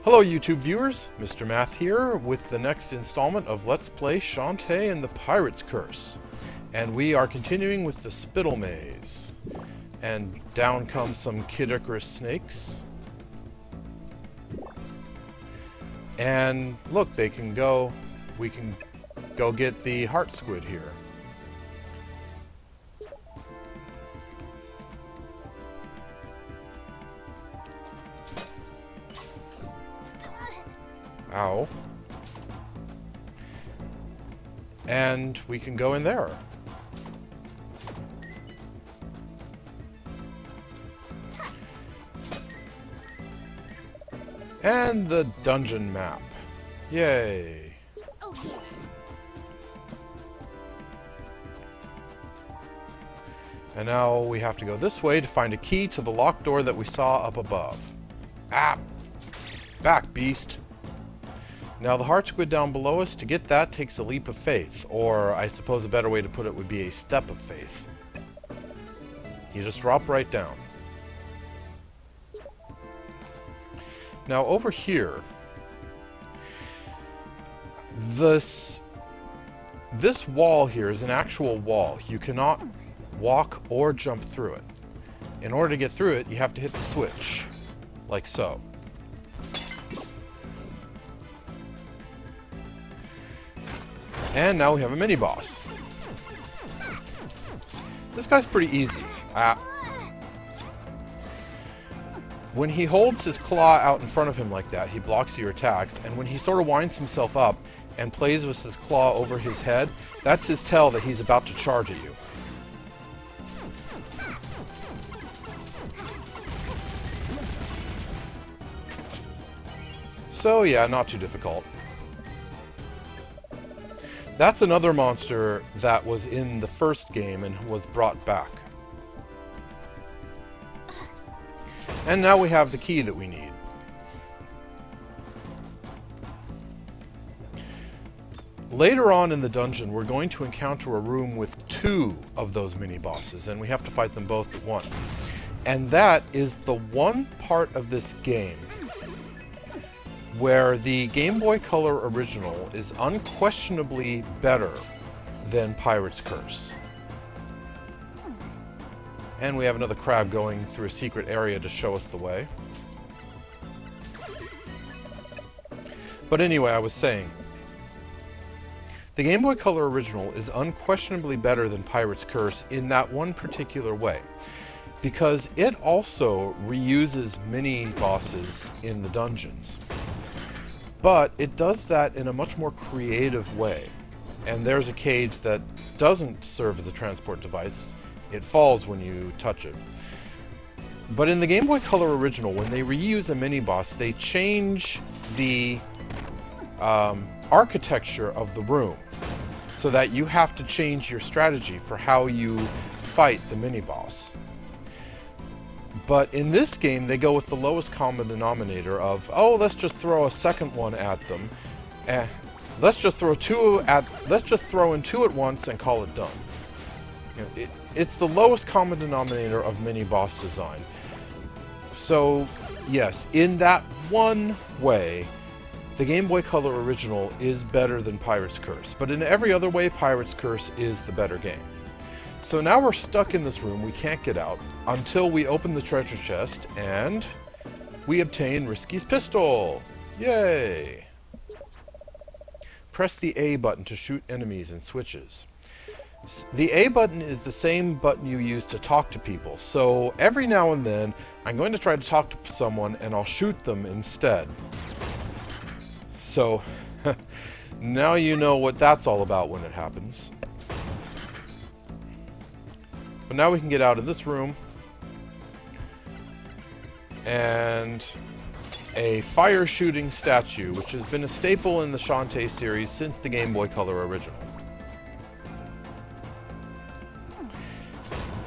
Hello YouTube viewers, Mr. Math here with the next installment of Let's Play Shantae and the Pirate's Curse. And we are continuing with the Spittle Maze. And down come some Kiddicarus snakes. And look, we can go get the heart squid here. Ow. And we can go in there. And the dungeon map. Yay. And now we have to go this way to find a key to the locked door that we saw up above. Ah! Back, beast! Now the heart squid down below us, to get that takes a leap of faith, or I suppose a better way to put it would be a step of faith. You just drop right down. Now over here, this wall here is an actual wall. You cannot walk or jump through it. In order to get through it, you have to hit the switch, like so. And now we have a mini-boss. This guy's pretty easy. When he holds his claw out in front of him like that, he blocks your attacks, and when he sort of winds himself up and plays with his claw over his head, that's his tell that he's about to charge at you. So yeah, not too difficult. That's another monster that was in the first game and was brought back. And now we have the key that we need. Later on in the dungeon, we're going to encounter a room with 2 of those mini-bosses, and we have to fight them both at once. And that is the one part of this game where the Game Boy Color original is unquestionably better than Pirate's Curse. And we have another crab going through a secret area to show us the way. But anyway, I was saying, the Game Boy Color original is unquestionably better than Pirate's Curse in that one particular way, because it also reuses mini-bosses in the dungeons. But it does that in a much more creative way. And there's a cage that doesn't serve as a transport device. It falls when you touch it. But in the Game Boy Color original, when they reuse a mini-boss, they change the architecture of the room so that you have to change your strategy for how you fight the mini-boss. But in this game, they go with the lowest common denominator of, oh, let's just throw a second one at them. Let's just throw in 2 at once and call it done. You know, it's the lowest common denominator of mini-boss design. So, yes, in that one way, the Game Boy Color original is better than Pirate's Curse. But in every other way, Pirate's Curse is the better game. So now we're stuck in this room, we can't get out, until we open the treasure chest, and we obtain Risky's pistol! Yay! Press the A button to shoot enemies and switches. The A button is the same button you use to talk to people, so every now and then, I'm going to try to talk to someone and I'll shoot them instead. So, now you know what that's all about when it happens. But now we can get out of this room, and a fire shooting statue, which has been a staple in the Shantae series since the Game Boy Color original.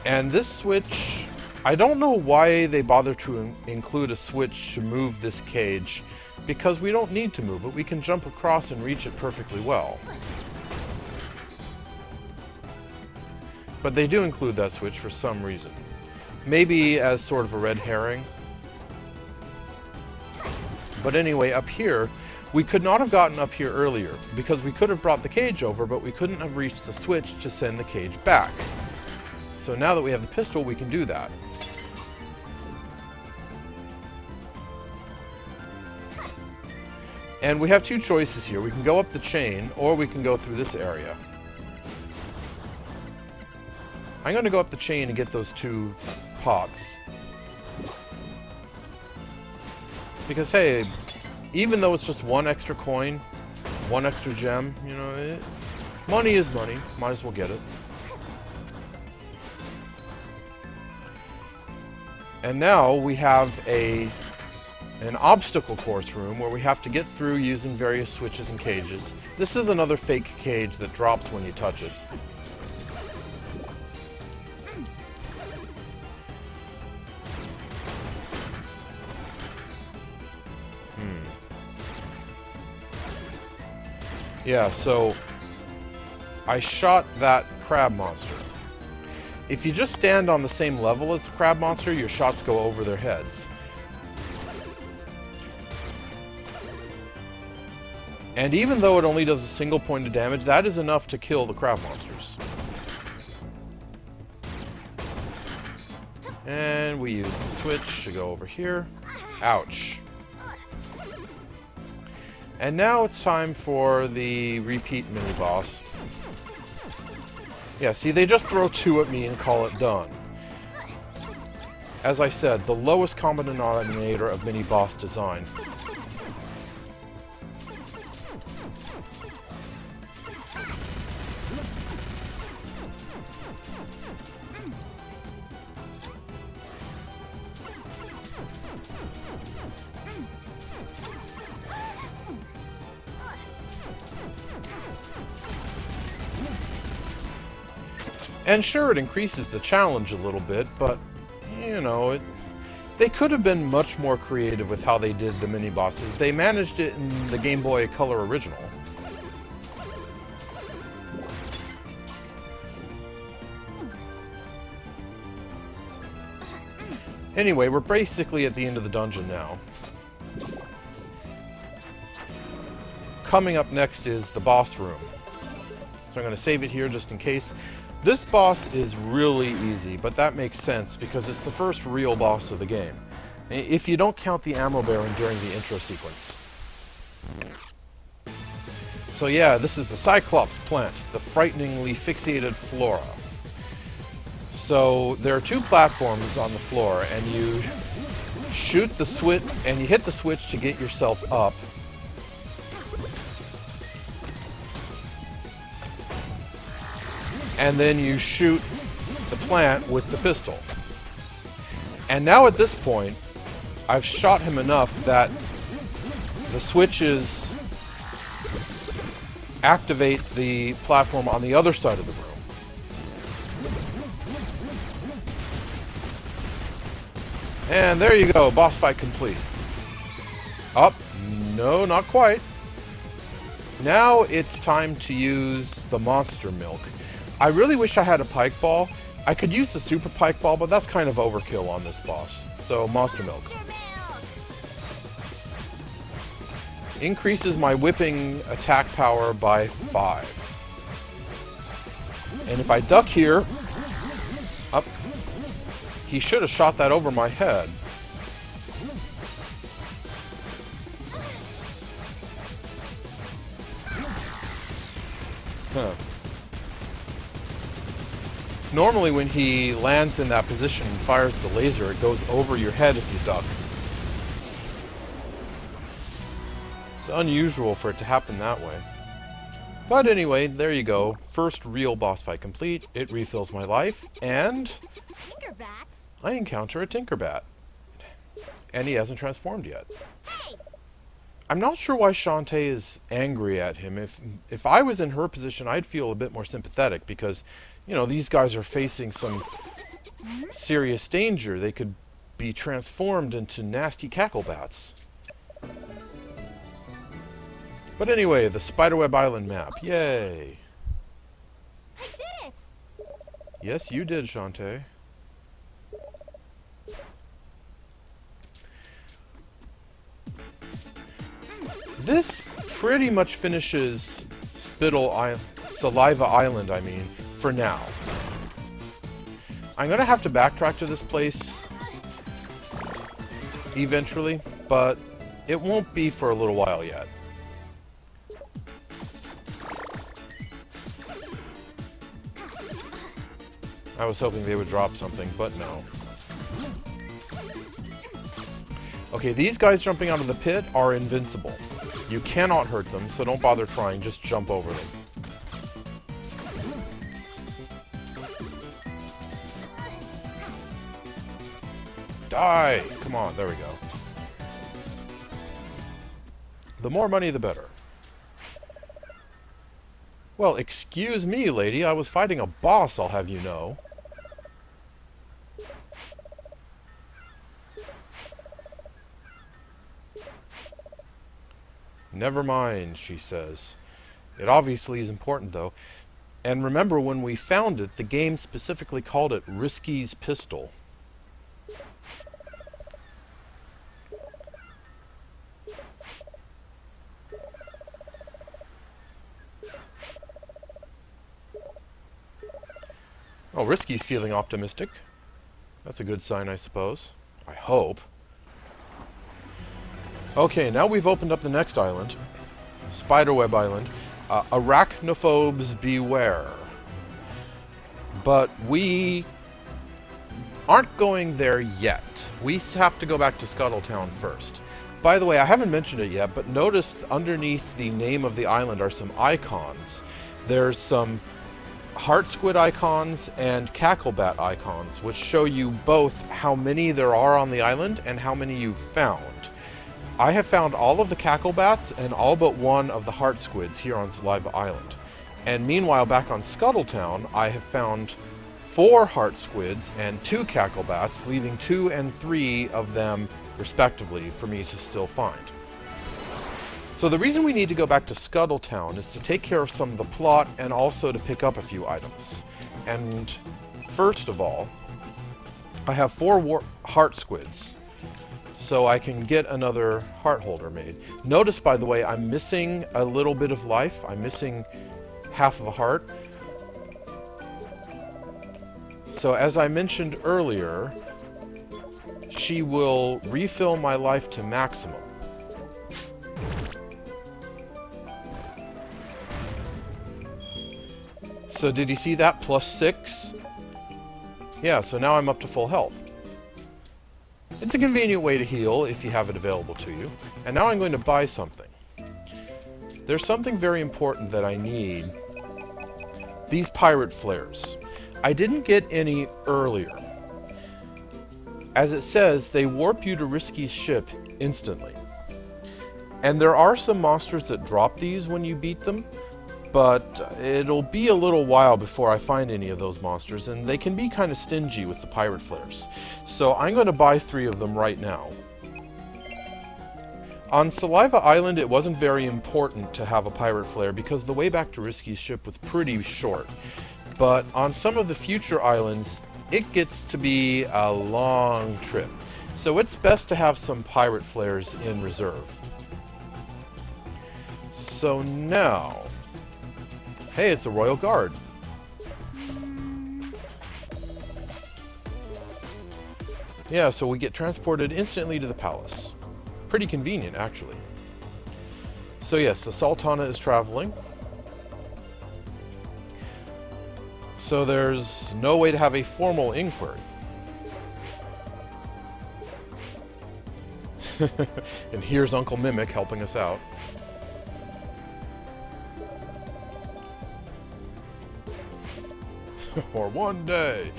And this switch, I don't know why they bother to include a switch to move this cage, because we don't need to move it. We can jump across and reach it perfectly well. But they do include that switch for some reason. Maybe as sort of a red herring. But anyway, up here, we could not have gotten up here earlier, because we could have brought the cage over, but we couldn't have reached the switch to send the cage back. So now that we have the pistol, we can do that. And we have two choices here. We can go up the chain, or we can go through this area. I'm going to go up the chain and get those two pots. Because, hey, even though it's just one extra coin, one extra gem, you know, money is money. Might as well get it. And now we have an obstacle course room where we have to get through using various switches and cages. This is another fake cage that drops when you touch it. Yeah, so I shot that crab monster. If you just stand on the same level as the crab monster, your shots go over their heads. And even though it only does a single point of damage, that is enough to kill the crab monsters. And we use the switch to go over here. Ouch. And now it's time for the repeat mini-boss. Yeah, see, they just throw two at me and call it done. As I said, the lowest common denominator of mini-boss design. And sure, it increases the challenge a little bit, but, you know, they could have been much more creative with how they did the mini-bosses. They managed it in the Game Boy Color original. Anyway, we're basically at the end of the dungeon now. Coming up next is the boss room. So I'm going to save it here just in case. This boss is really easy, but that makes sense because it's the first real boss of the game. If you don't count the Ammo Baron during the intro sequence. So yeah, this is the Cyclops plant, the frighteningly fixated flora. So there are two platforms on the floor, and you shoot the switch, and you hit the switch to get yourself up. And then you shoot the plant with the pistol. And now at this point, I've shot him enough that the switches activate the platform on the other side of the room. And there you go, boss fight complete. Up, no, not quite. Now it's time to use the monster milk. I really wish I had a pike ball. I could use the super pike ball, but that's kind of overkill on this boss. So, monster milk. Increases my whipping attack power by 5. And if I duck here, up, he should have shot that over my head. Huh. Normally when he lands in that position and fires the laser, it goes over your head if you duck. It's unusual for it to happen that way. But anyway, there you go. First real boss fight complete. It refills my life, and I encounter a Tinkerbat. And he hasn't transformed yet. I'm not sure why Shantae is angry at him. If I was in her position, I'd feel a bit more sympathetic because, you know, these guys are facing some serious danger. They could be transformed into nasty cacklebats. But anyway, the Spiderweb Island map. Yay! I did it! Yes, you did, Shantae. This pretty much finishes Saliva Island, I mean, for now. I'm gonna have to backtrack to this place eventually, but it won't be for a little while yet. I was hoping they would drop something, but no. Okay, these guys jumping out of the pit are invincible. You cannot hurt them, so don't bother trying, just jump over them. Die! Come on, there we go. The more money, the better. Well, excuse me, lady, I was fighting a boss, I'll have you know. Never mind, she says. It obviously is important, though. And remember, when we found it, the game specifically called it Risky's Pistol. Oh, Risky's feeling optimistic. That's a good sign, I suppose. I hope. Okay, now we've opened up the next island. Spiderweb Island. Arachnophobes beware. But we aren't going there yet. We have to go back to Scuttle Town first. By the way, I haven't mentioned it yet, but notice underneath the name of the island are some icons. There's some heart squid icons and cacklebat icons, which show you both how many there are on the island and how many you've found. I have found all of the cacklebats and all but one of the heart squids here on Saliva Island. And meanwhile, back on Scuttle Town, I have found 4 heart squids and 2 cacklebats, leaving 2 and 3 of them, respectively, for me to still find. So the reason we need to go back to Scuttle Town is to take care of some of the plot and also to pick up a few items. And first of all, I have 4 heart squids, so I can get another heart holder made. Notice, by the way, I'm missing a little bit of life. I'm missing half of a heart. So as I mentioned earlier, she will refill my life to maximum. So did you see that? +6? Yeah, so now I'm up to full health. It's a convenient way to heal if you have it available to you. And now I'm going to buy something. There's something very important that I need. These pirate flares. I didn't get any earlier. As it says, they warp you to Risky's ship instantly. And there are some monsters that drop these when you beat them, but it'll be a little while before I find any of those monsters, and they can be kind of stingy with the pirate flares. So I'm going to buy 3 of them right now. On Saliva Island, it wasn't very important to have a pirate flare because the way back to Risky's ship was pretty short. But on some of the future islands, it gets to be a long trip. So it's best to have some pirate flares in reserve. So now... Hey, it's a royal guard. Yeah, so we get transported instantly to the palace. Pretty convenient, actually. So yes, the Sultana is traveling. So there's no way to have a formal inquiry. And here's Uncle Mimic helping us out. For one day.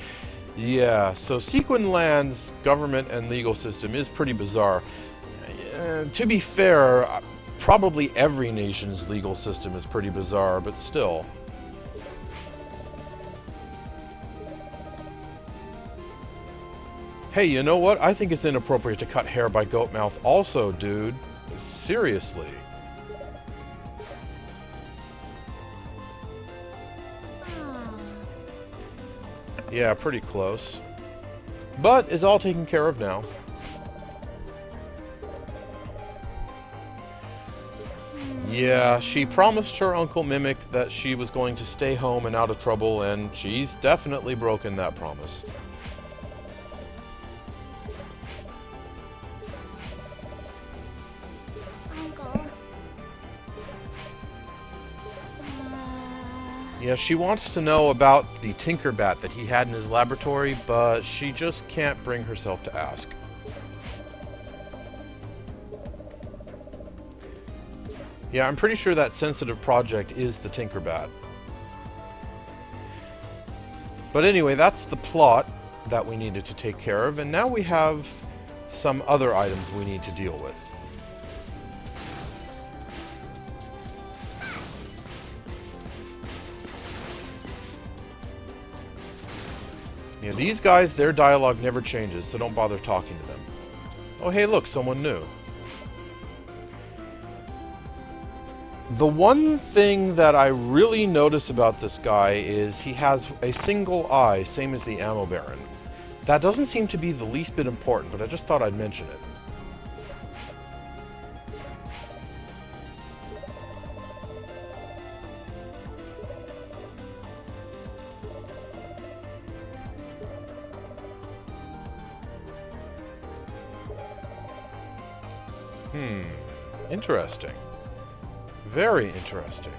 Yeah, so Sequin Land's government and legal system is pretty bizarre. To be fair, probably every nation's legal system is pretty bizarre, but still. Hey, you know what? I think it's inappropriate to cut hair by Goatmouth also, dude. Seriously. Yeah, pretty close. But is all taken care of now. Yeah, she promised her Uncle Mimic that she was going to stay home and out of trouble, and she's definitely broken that promise. Uncle. Yeah, she wants to know about the Tinkerbat that he had in his laboratory, but she just can't bring herself to ask. Yeah, I'm pretty sure that sensitive project is the Tinkerbat. But anyway, that's the plot that we needed to take care of, and now we have some other items we need to deal with. Yeah, these guys, their dialogue never changes, so don't bother talking to them. Oh, hey, look, someone new. The one thing that I really notice about this guy is he has a single eye, same as the Ammo Baron. That doesn't seem to be the least bit important, but I just thought I'd mention it. Interesting. Very interesting.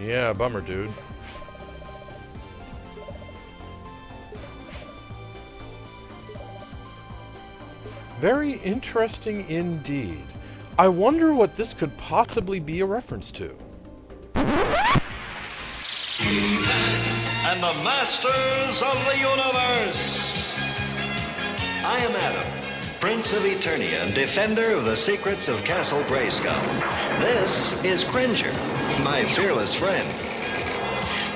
Yeah, bummer, dude. Very interesting indeed. I wonder what this could possibly be a reference to. And the masters of the universe. I am Adam, Prince of Eternia and defender of the secrets of Castle Grayskull. This is Cringer, my fearless friend.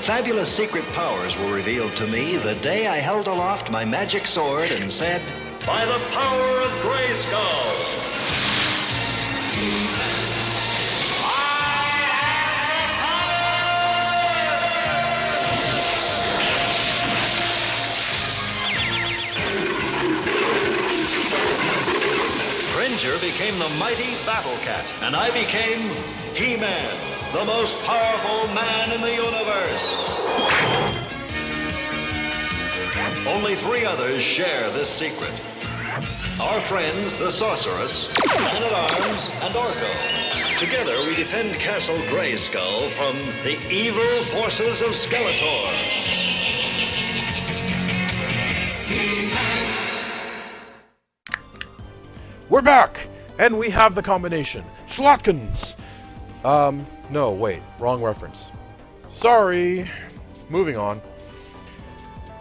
Fabulous secret powers were revealed to me the day I held aloft my magic sword and said, "By the power of Grayskull, Cringer became the mighty Battle Cat, and I became He-Man, the most powerful man in the universe. Only 3 others share this secret. Our friends, the Sorceress, Man-at-Arms, and Orko. Together we defend Castle Grayskull from the evil forces of Skeletor. We're back! And we have the combination. Schlotkins! No, wait. Wrong reference. Sorry. Moving on.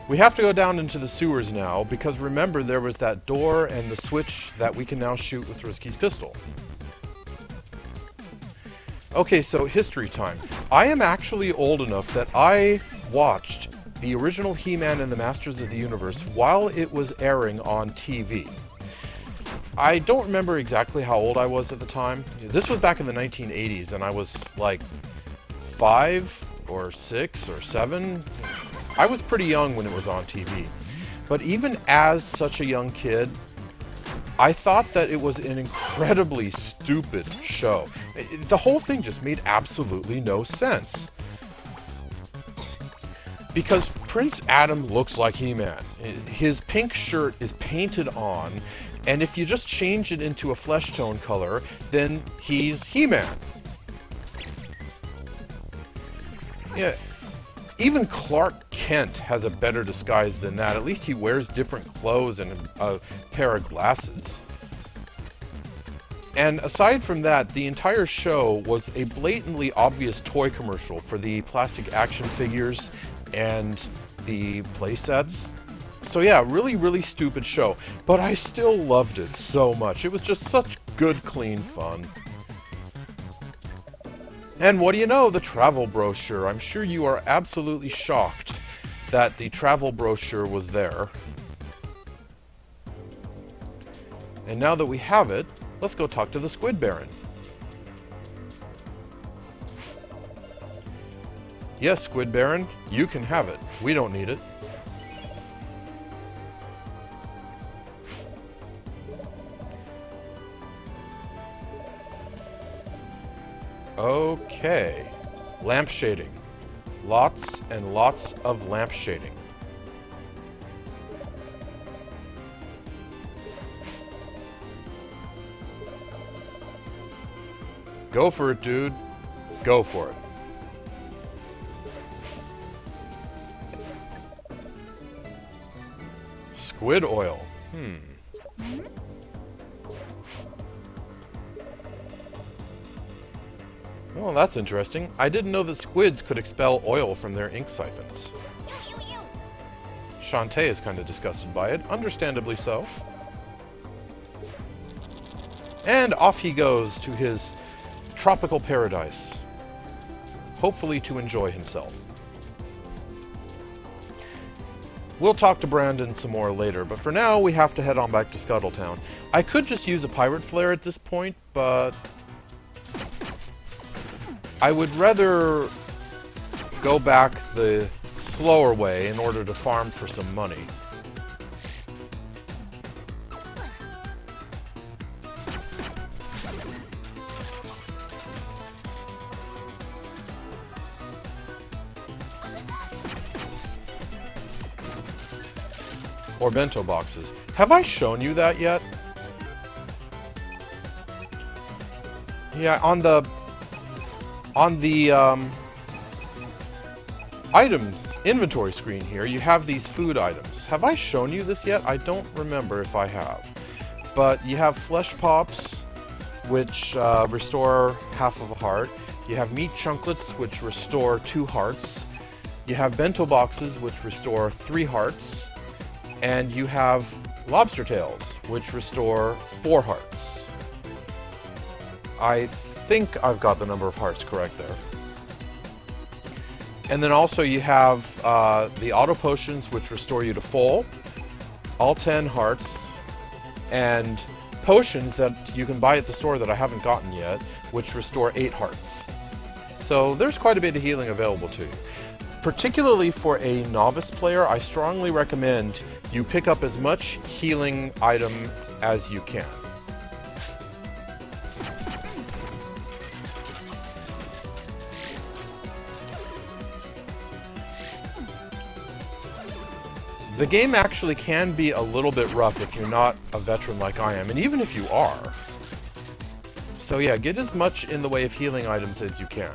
We have to go down into the sewers now, because remember there was that door and the switch that we can now shoot with Risky's pistol. Okay, so history time. I am actually old enough that I watched the original He-Man and the Masters of the Universe while it was airing on TV. I don't remember exactly how old I was at the time. This was back in the 1980s, and I was like 5 or 6 or 7. I was pretty young when it was on TV. But even as such a young kid, I thought that it was an incredibly stupid show. The whole thing just made absolutely no sense. Because Prince Adam looks like He-Man. His pink shirt is painted on, and if you just change it into a flesh tone color, then he's He-Man. Yeah, even Clark Kent has a better disguise than that. At least he wears different clothes and a pair of glasses. And aside from that, the entire show was a blatantly obvious toy commercial for the plastic action figures and the playsets. So yeah, really, really stupid show. But I still loved it so much. It was just such good, clean fun. And what do you know? The travel brochure. I'm sure you are absolutely shocked that the travel brochure was there. And now that we have it, let's go talk to the Squid Baron. Yes, Squid Baron, you can have it. We don't need it. Okay. Lampshading. Lots and lots of lampshading. Go for it, dude. Go for it. Squid oil. Well, that's interesting. I didn't know that squids could expel oil from their ink siphons. Shantae is kind of disgusted by it, understandably so. And off he goes to his tropical paradise, hopefully to enjoy himself. We'll talk to Brandon some more later, but for now we have to head on back to Scuttle Town. I could just use a pirate flare at this point, but I would rather go back the slower way in order to farm for some money. Or bento boxes. Have I shown you that yet? Yeah, on the items inventory screen here, you have these food items. Have I shown you this yet? I don't remember if I have. But you have flesh pops, which restore half of a heart. You have meat chunklets, which restore 2 hearts. You have bento boxes, which restore 3 hearts. And you have lobster tails, which restore 4 hearts. I think I've got the number of hearts correct there. And then also you have the auto potions, which restore you to full, all 10 hearts, and potions that you can buy at the store that I haven't gotten yet, which restore 8 hearts. So there's quite a bit of healing available to you. Particularly for a novice player, I strongly recommend you pick up as much healing items as you can. The game actually can be a little bit rough if you're not a veteran like I am, and even if you are. So yeah, get as much in the way of healing items as you can.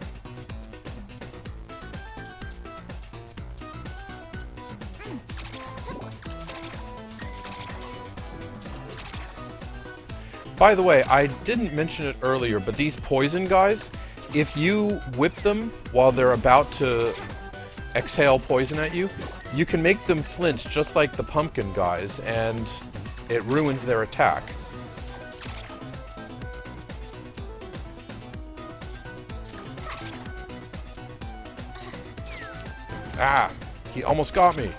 By the way, I didn't mention it earlier, but these poison guys, if you whip them while they're about to exhale poison at you, you can make them flinch just like the pumpkin guys, and it ruins their attack. Ah, he almost got me.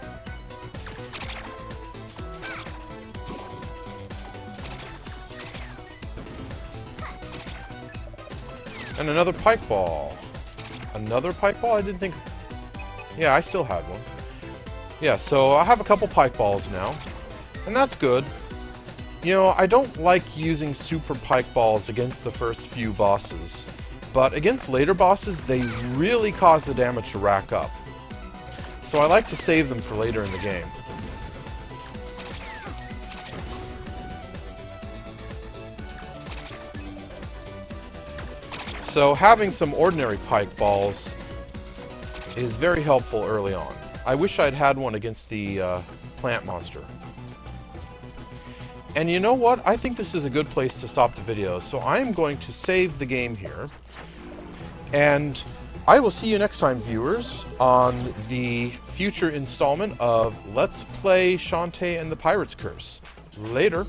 And another pike ball. Another pike ball? I didn't think... Yeah, I still had one. Yeah, so I have a couple pike balls now. And that's good. You know, I don't like using super pike balls against the first few bosses. But against later bosses, they really cause the damage to rack up. So I like to save them for later in the game. So having some ordinary pike balls is very helpful early on. I wish I'd had one against the plant monster. And you know what? I think this is a good place to stop the video, so I'm going to save the game here. And I will see you next time, viewers, on the future installment of Let's Play Shantae and the Pirate's Curse. Later.